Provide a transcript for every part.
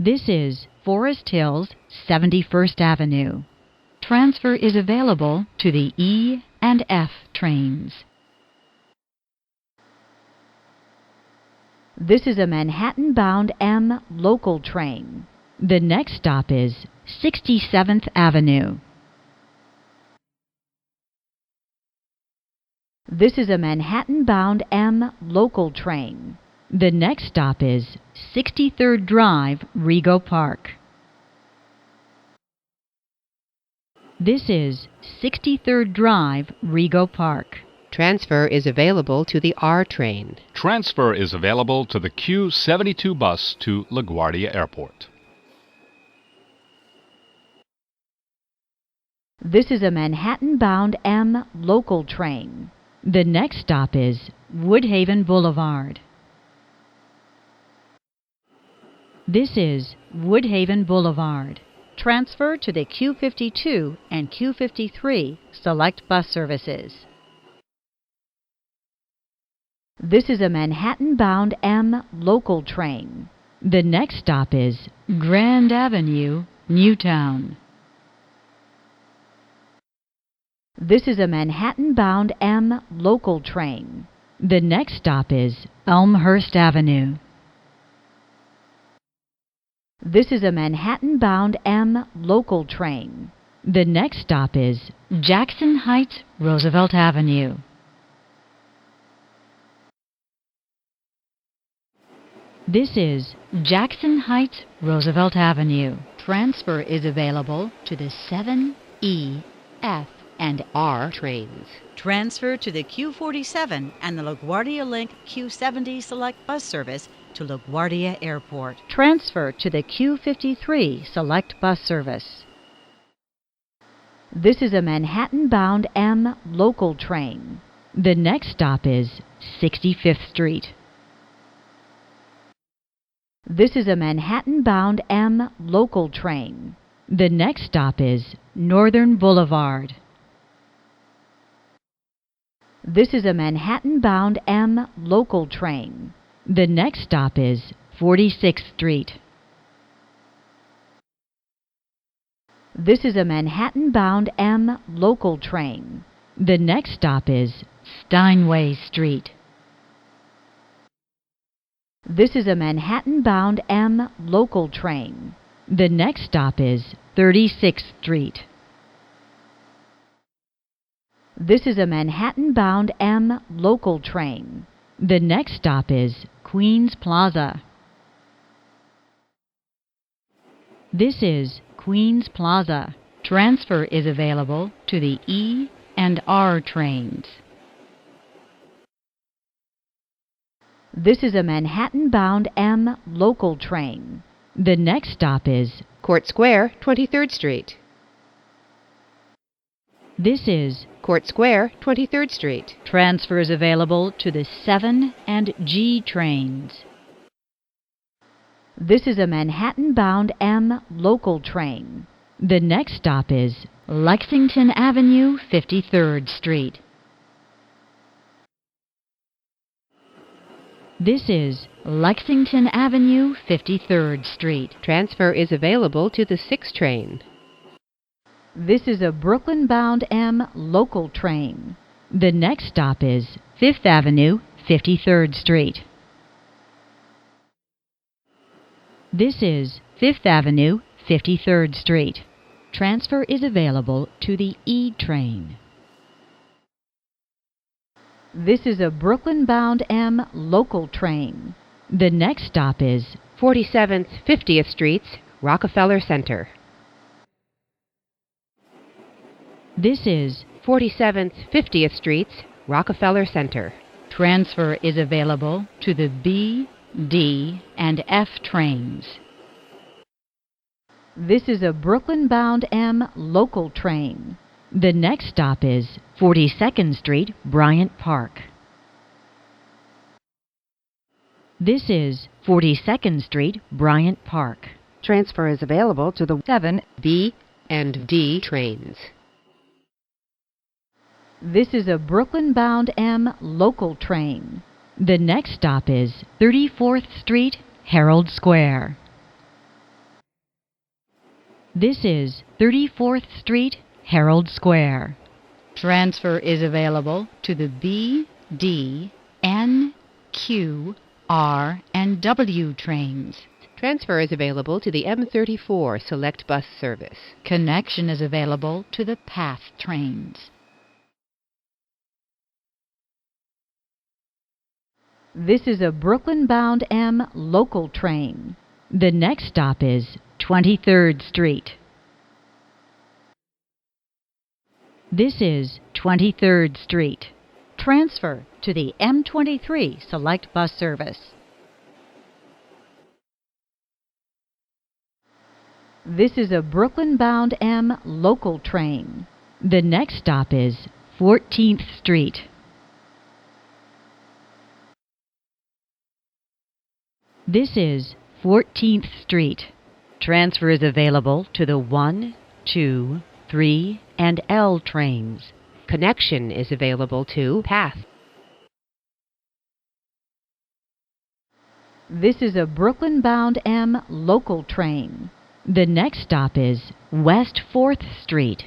This is Forest Hills 71st Avenue. Transfer is available to the E and F trains. This is a Manhattan-bound M local train. The next stop is 67th Avenue. This is a Manhattan-bound M local train. The next stop is 63rd Drive, Rego Park. This is 63rd Drive, Rego Park. Transfer is available to the R train. Transfer is available to the Q72 bus to LaGuardia Airport. This is a Manhattan-bound M local train. The next stop is Woodhaven Boulevard. This is Woodhaven Boulevard. Transfer to the Q52 and Q53 select bus services. This is a Manhattan-bound M local train. The next stop is Grand Avenue, Newtown. This is a Manhattan-bound M local train. The next stop is Elmhurst Avenue. This is a Manhattan-bound M local train. The next stop is Jackson Heights, Roosevelt Avenue. This is Jackson Heights, Roosevelt Avenue. Transfer is available to the 7, E, F, and R trains. Transfer to the Q47 and the LaGuardia Link Q70 Select Bus Service to LaGuardia Airport. Transfer to the Q53 Select Bus Service. This is a Manhattan-bound M local train. The next stop is 65th Street. This is a Manhattan-bound M local train. The next stop is Northern Boulevard. This is a Manhattan-bound M local train. The next stop is 46th Street. This is a Manhattan-bound M local train. The next stop is Stienway Street. This is a Manhattan-bound M local train. The next stop is 36th Street. This is a Manhattan-bound M local train. The next stop is Queens Plaza. This is Queens Plaza. Transfer is available to the E and R trains. This is a Manhattan-bound M local train. The next stop is Court Square, 23rd Street. This is Court Square, 23rd Street. Transfer is available to the 7 and G trains. This is a Manhattan-bound M local train. The next stop is Lexington Avenue, 53rd Street. This is Lexington Avenue, 53rd Street. Transfer is available to the 6 train. This is a Brooklyn-bound M local train. The next stop is 5th Avenue, 53rd Street. This is 5th Avenue, 53rd Street. Transfer is available to the E train. This is a Brooklyn-bound M local train. The next stop is 47th, 50th Streets, Rockefeller Center. This is 47th, 50th Streets, Rockefeller Center. Transfer is available to the B, D, and F trains. This is a Brooklyn-bound M local train. The next stop is 42nd Street, Bryant Park. This is 42nd Street, Bryant Park. Transfer is available to the 7, B, and D trains. This is a Brooklyn-bound M local train. The next stop is 34th Street, Herald Square. This is 34th Street, Herald Square. Transfer is available to the B, D, N, Q, R, and W trains. Transfer is available to the M34 Select Bus Service. Connection is available to the PATH trains. This is a Brooklyn-bound M local train. The next stop is 23rd Street. This is 23rd Street. Transfer to the M23 Select Bus Service. This is a Brooklyn-bound M local train. The next stop is 14th Street. This is 14th Street. Transfer is available to the 1, 2, 3, and L trains. Connection is available to PATH. This is a Brooklyn-bound M local train. The next stop is West 4th Street.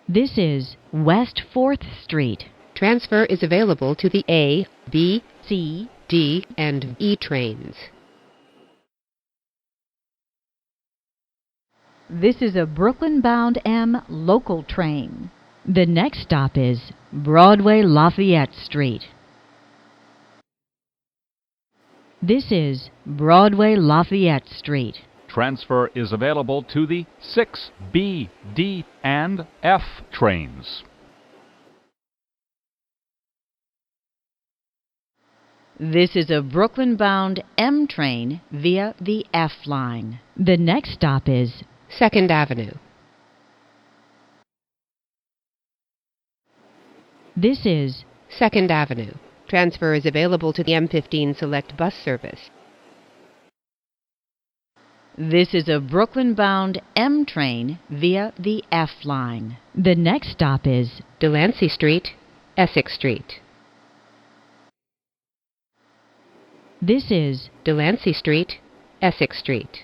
This is West 4th Street. Transfer is available to the A, B, C, D, and E trains. This is a Brooklyn-bound M local train. The next stop is Broadway Lafayette Street. This is Broadway Lafayette Street. Transfer is available to the 6, B, D, and F trains. This is a Brooklyn-bound M train via the F line. The next stop is 2nd Avenue. This is 2nd Avenue. Transfer is available to the M15 Select Bus Service. This is a Brooklyn-bound M train via the F line. The next stop is Delancey Street, Essex Street. This is Delancey Street, Essex Street.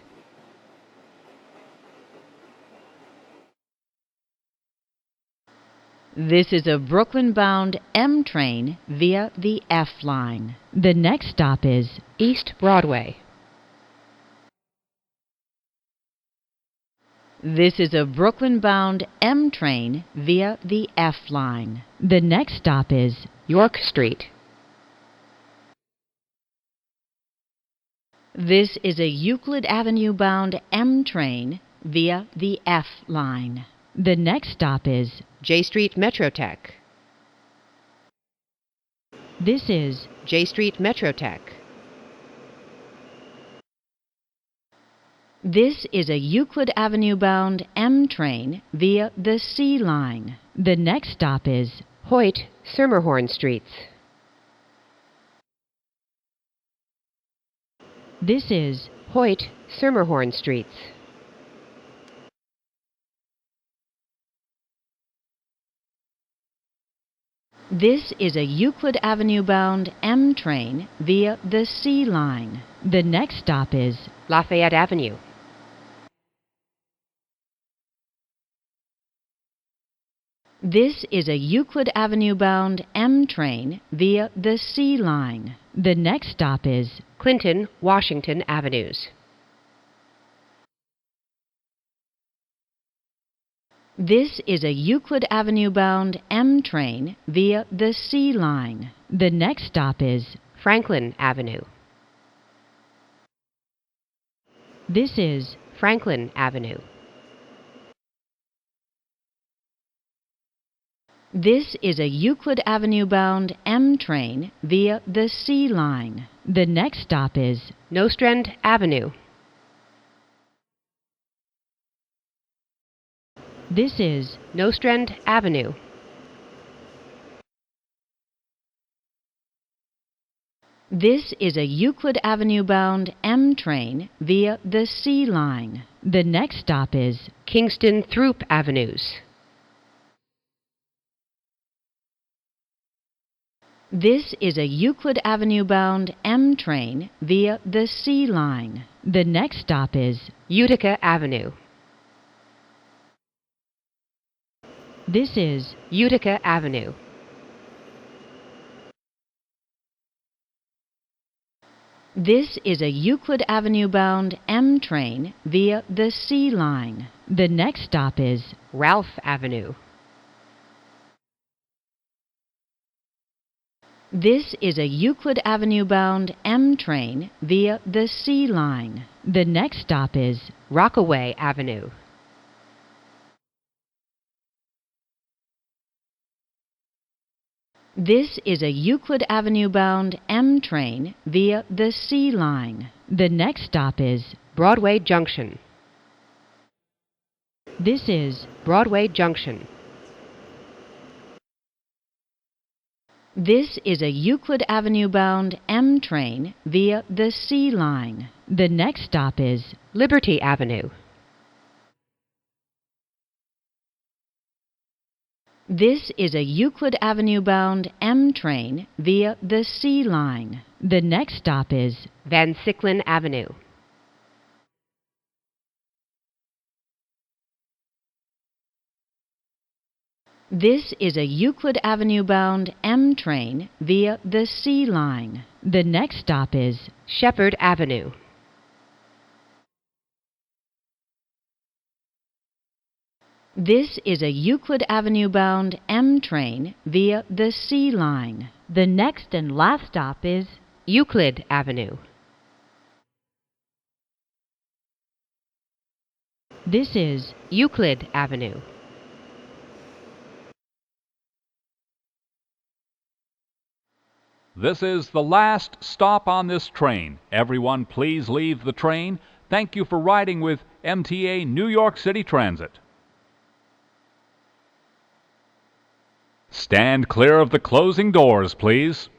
This is a Brooklyn-bound M train via the F line. The next stop is East Broadway. This is a Brooklyn-bound M train via the F line. The next stop is York Street. This is a Euclid Avenue-bound M train via the F line. The next stop is J Street Metrotech. This is J Street Metrotech. This is a Euclid Avenue-bound M train via the C line. The next stop is Hoyt Schermerhorn Streets. This is Hoyt Schermerhorn Streets. This is a Euclid Avenue-bound M train via the C line. The next stop is Lafayette Avenue. This is a Euclid Avenue-bound M train via the C line. The next stop is Clinton, Washington Avenues. This is a Euclid Avenue-bound M train via the C line. The next stop is Franklin Avenue. This is Franklin Avenue. This is a Euclid Avenue-bound M train via the C line. The next stop is Nostrand Avenue. This is Nostrand Avenue. This is a Euclid Avenue-bound M train via the C line. The next stop is Kingston Throop Avenues. This is a Euclid Avenue-bound M train via the C line. The next stop is Utica Avenue. This is Utica Avenue. This is a Euclid Avenue-bound M train via the C line. The next stop is Ralph Avenue. This is a Euclid Avenue-bound M train via the C line. The next stop is Rockaway Avenue. This is a Euclid Avenue-bound M train via the C line. The next stop is Broadway Junction. This is Broadway Junction. This is a Euclid Avenue-bound M train via the C line. The next stop is Liberty Avenue. This is a Euclid Avenue-bound M train via the C line. The next stop is Van Siclen Avenue. This is a Euclid Avenue-bound M train via the C line. The next stop is Shepherd Avenue. This is a Euclid Avenue-bound M train via the C line. The next and last stop is Euclid Avenue. This is Euclid Avenue. This is the last stop on this train. Everyone please leave the train. Thank you for riding with MTA New York City Transit. Stand clear of the closing doors, please.